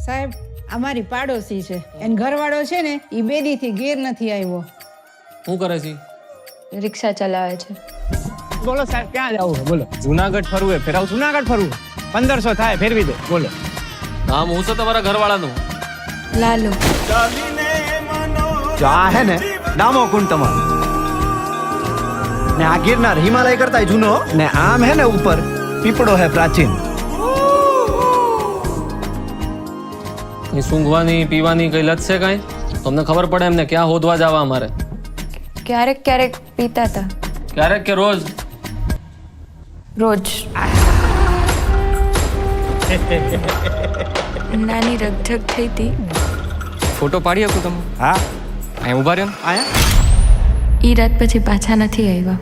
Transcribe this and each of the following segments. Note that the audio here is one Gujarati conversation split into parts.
સાહેબ અમારી પાડોશી છે એન ઘરવાળો છે ને એ બેદીથી ઘેર નથી આવ્યો. શું કરે છે? રિક્ષા ચલાવે છે. બોલો સાહેબ ક્યાં જવું છે બોલો. જુનાગઢ ફરવું ફેરાવ. જુનાગઢ ફરવું 1500 થાય ફેરવી દો બોલો. નામ હું છે તમારા ઘરવાળાનું? લાલુ. જો આ હે ને ડામો કુંડ તમારો ને આ ગિરનાર હિમાલય કરતા જૂનો ને આમ હે ને ઉપર પીપળો હે પ્રાચીન. કઈ સૂંઘવાની પીવાની કઈ લત છે કઈ? તમને ખબર પડે એમને ક્યાં હોદવા જવા અમારે? ક્યારેક ક્યારેક પીતા હતા. ક્યારેક કે રોજ? રોજ. નાની રગઝગ થઈ હતી. ફોટો પાડી શકું તમે? હા અહીં ઉભા રહ્યો. આયા ઈ રાત પછી પાછા નથી આવ્યા.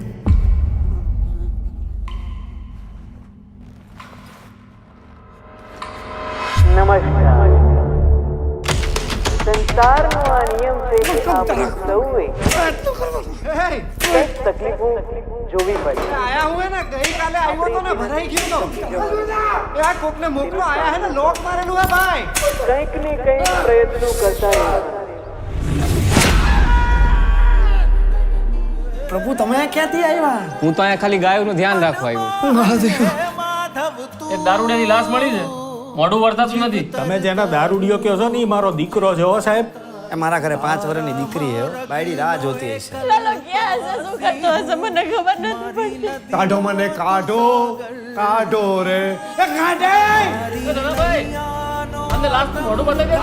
નમસ્કાર. સંસારનો આ નિયમ છે કે આપણે સૌએ કંઈક તકલીફો જોવી પડે. આયા હું હે ને ગઈકાલે આવ્યો તો ને ભરાઈ ગયો તો એ આ કોકને મોકલો આયા હે ને લોક મારેલું હે ભાઈ. કંઈક ને કંઈક પ્રયત્નો કરતા રહેવાના. પ્રભુ તમે ક્યાંથી આવ્યા? હું તો અહીંયા ખાલી ગાયોનું ધ્યાન રાખવા આવ્યો. એક દારૂડિયાની લાશ મળી છે. મોઢું વર્તાતું નથી. તમે જેના દારૂડિયો કહો છો ને ઈ મારો દીકરો છે હો સાહેબ. એ મારા ઘરે 5 વર્ષની દીકરી હે બાયડી રાહ જોતી હશે. કાઢો મને કાઢો કાઢો રે એ કાઢે. અંદર લાશનું મોઢું બતાવી દે.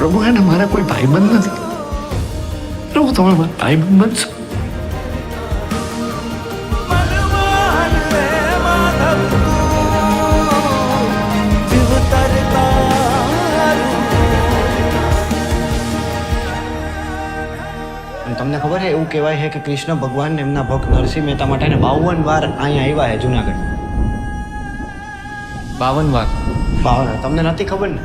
પ્રભુ એને મારા કોઈ ભાઈબંધ નથી. પ્રભુ તમે મારા ભાઈબંધ બનશો. તમને ખબર છે એવું કહેવાય છે કે કૃષ્ણ ભગવાન એમના ભક્ત નરસિંહ મહેતા માટે 52 વાર અહીંયા આવ્યા છે જુનાગઢ. 52 વાર? 52 તમને નથી ખબર ને?